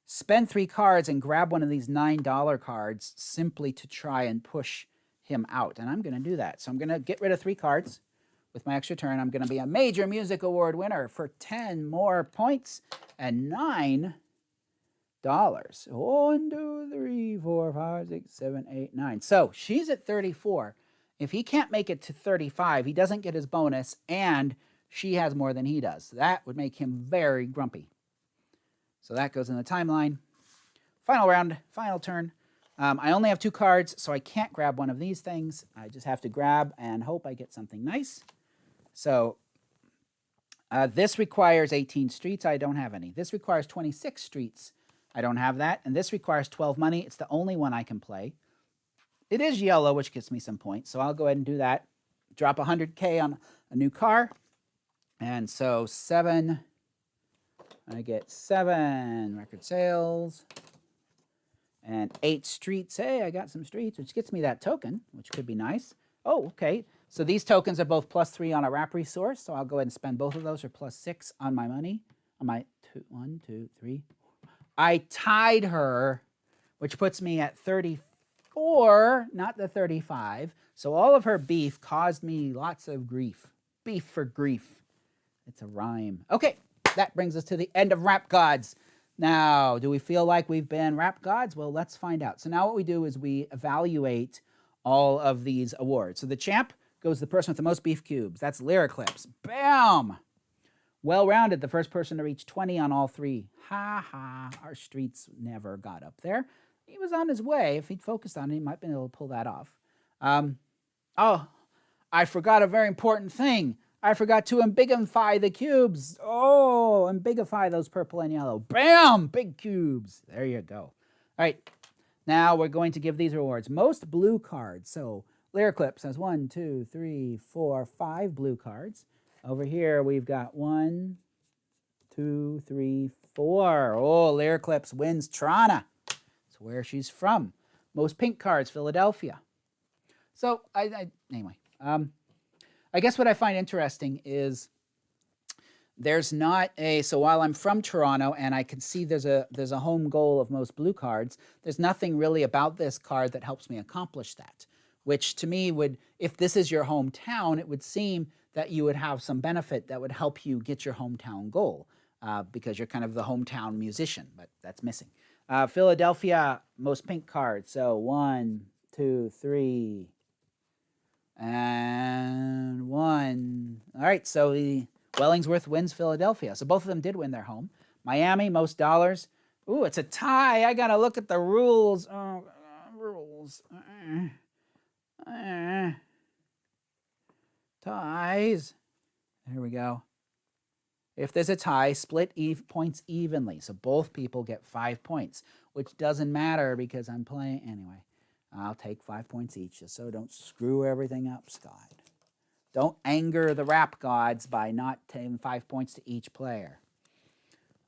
spend 3 cards and grab one of these $9 cards simply to try and push him out. And I'm going to do that. So I'm going to get rid of 3 cards with my extra turn. I'm going to be a major music award winner for 10 more points and $9. 1, 2, 3, 4, 5, 6, 7, 8, 9. So she's at 34. If he can't make it to 35, he doesn't get his bonus, and she has more than he does. That would make him very grumpy. So that goes in the timeline. Final round, final turn. I only have 2 cards, so I can't grab one of these things. I just have to grab and hope I get something nice. So this requires 18 streets. I don't have any. This requires 26 streets. I don't have that. And this requires 12 money. It's the only one I can play. It is yellow, which gets me some points. So I'll go ahead and do that. Drop 100K on a new car. And so 7... I get 7 record sales and 8 streets. Hey, I got some streets, which gets me that token, which could be nice. Oh, okay. So these tokens are both +3 on a rap resource. So I'll go ahead and spend both of those, or +6 on my money. On my 1, 2, 3. I tied her, which puts me at 34, not the 35. So all of her beef caused me lots of grief. Beef for grief. It's a rhyme. Okay. That brings us to the end of Rap Godz. Now, do we feel like we've been Rap Godz? Well, let's find out. So now what we do is we evaluate all of these awards. So the champ goes to the person with the most beef cubes. That's Lyriclips. Bam! Well-rounded, the first person to reach 20 on all 3. Ha ha, our streets never got up there. He was on his way. If he'd focused on it, he might have been able to pull that off. Oh, I forgot a very important thing. I forgot to ambigify the cubes. Oh, ambigify those purple and yellow. Bam! Big cubes. There you go. All right. Now we're going to give these rewards. Most blue cards. So Lyriclips has 1, 2, 3, 4, 5 blue cards. Over here we've got 1, 2, 3, 4. Oh, Lyriclips wins Toronto. That's where she's from. Most pink cards, Philadelphia. So anyway. I guess what I find interesting is there's not a, so while I'm from Toronto and I can see there's a home goal of most blue cards, there's nothing really about this card that helps me accomplish that, which to me would, if this is your hometown, it would seem that you would have some benefit that would help you get your hometown goal because you're kind of the hometown musician, but that's missing. Philadelphia, most pink cards. So 1, 2, 3, and 1. All right, so the Wellingsworth wins Philadelphia. So both of them did win their home. Miami, most dollars. Ooh, it's a tie. I got to look at the rules. Rules. Ties. There we go. If there's a tie, split points evenly. So both people get 5 points, which doesn't matter because I'm playing anyway. I'll take 5 points each, just so don't screw everything up, Scott. Don't anger the Rap Godz by not taking 5 points to each player.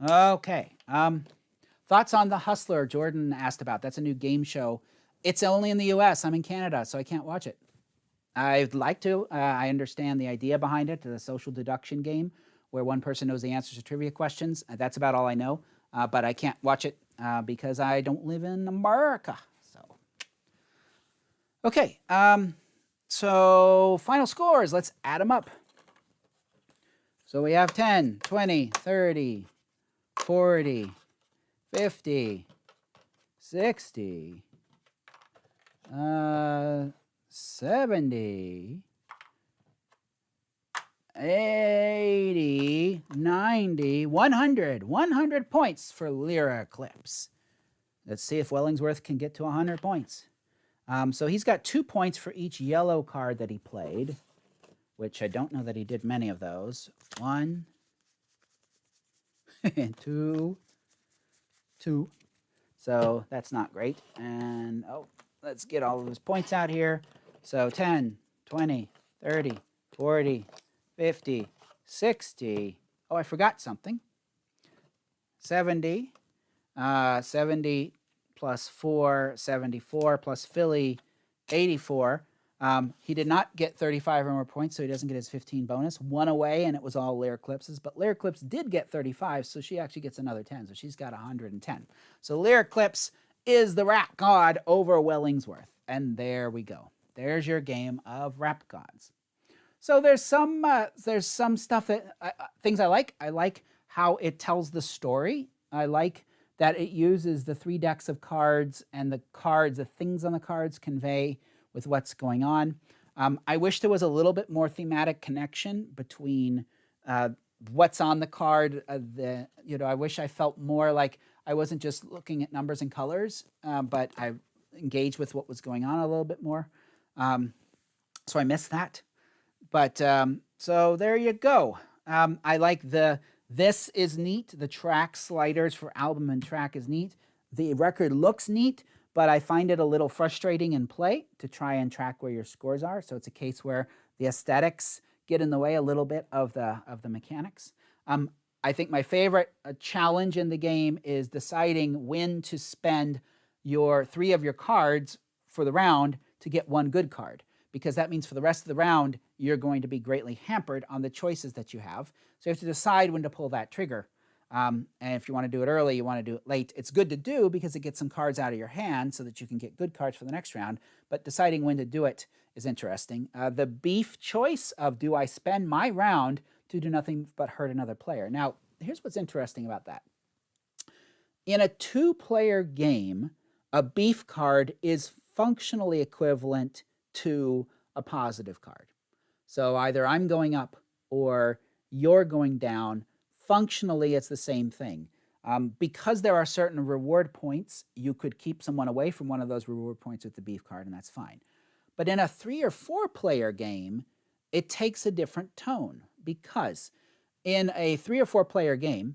Okay. Thoughts on The Hustler, Jordan asked about. That's a new game show. It's only in the U.S. I'm in Canada, so I can't watch it. I'd like to. I understand the idea behind it, the social deduction game, where one person knows the answers to trivia questions. That's about all I know, but I can't watch it because I don't live in America. So, okay, so final scores, let's add them up. So we have 10, 20, 30, 40, 50, 60, 70, 80, 90, 100. 100 points for Lyra Eclipse. Let's see if Wellingsworth can get to 100 points. So he's got 2 points for each yellow card that he played, which I don't know that he did many of those. 1, and 2, 2. So that's not great. And, let's get all of his points out here. So 10, 20, 30, 40, 50, 60. Oh, I forgot something. 70. 70 plus 4, 74 plus Philly, 84. He did not get 35 or more points, so he doesn't get his 15 bonus. 1 away, and it was all Lyra Eclipse's. But Lyra Eclipse did get 35, so she actually gets another 10. So she's got 110. So Lyra Eclipse is the Rap God over Wellingsworth. And there we go. There's your game of Rap Godz. So there's some stuff that things I like. I like how it tells the story. I like that it uses the 3 decks of cards, and the things on the cards convey with what's going on. I wish there was a little bit more thematic connection between what's on the card. I wish I felt more like I wasn't just looking at numbers and colors, but I engaged with what was going on a little bit more. So I missed that. But so there you go. I like this is neat. The track sliders for album and track is neat. The record looks neat, but I find it a little frustrating in play to try and track where your scores are. So it's a case where the aesthetics get in the way a little bit of the mechanics. I think my favorite challenge in the game is deciding when to spend 3 of your cards for the round to get 1 good card, because that means for the rest of the round, you're going to be greatly hampered on the choices that you have. So you have to decide when to pull that trigger. And if you want to do it early, you want to do it late. It's good to do because it gets some cards out of your hand so that you can get good cards for the next round. But deciding when to do it is interesting. The beef choice of, do I spend my round to do nothing but hurt another player? Now, here's what's interesting about that. In a 2-player game, a beef card is functionally equivalent to a positive card. So either I'm going up or you're going down. Functionally, it's the same thing. Because there are certain reward points, you could keep someone away from one of those reward points with the beef card, and that's fine. But in a 3 or 4-player game, it takes a different tone, because in a 3 or 4-player game,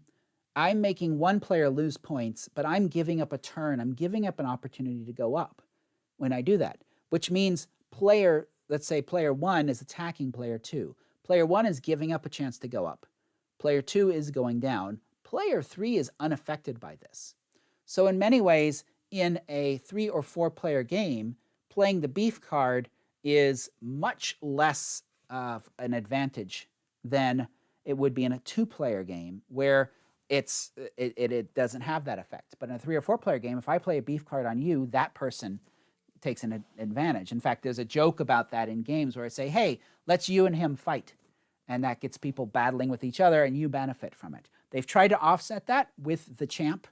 I'm making one player lose points, but I'm giving up a turn. I'm giving up an opportunity to go up when I do that, which means let's say player 1 is attacking player 2. Player 1 is giving up a chance to go up. Player 2 is going down. Player 3 is unaffected by this. So in many ways, in a 3 or 4-player game, playing the beef card is much less of an advantage than it would be in a 2-player game, where it doesn't have that effect. But in a 3 or 4-player game, if I play a beef card on you, that person takes an advantage. In fact, there's a joke about that in games where I say, hey, let's you and him fight. And that gets people battling with each other, and you benefit from it. They've tried to offset that with the champ,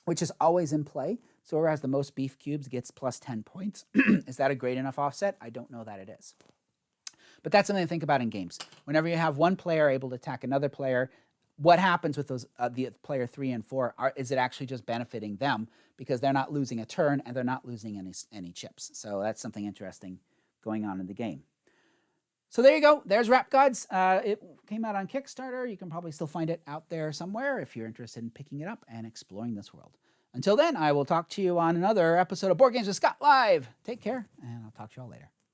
which is always in play. So whoever has the most beef cubes gets plus 10 points. Is that a great enough offset? I don't know that it is. But that's something to think about in games. Whenever you have one player able to attack another player, what happens with those the player 3 and 4? Is it actually just benefiting them because they're not losing a turn and they're not losing any chips? So that's something interesting going on in the game. So there you go. There's Rap Godz. It came out on Kickstarter. You can probably still find it out there somewhere if you're interested in picking it up and exploring this world. Until then, I will talk to you on another episode of Board Games with Scott Live. Take care, and I'll talk to you all later.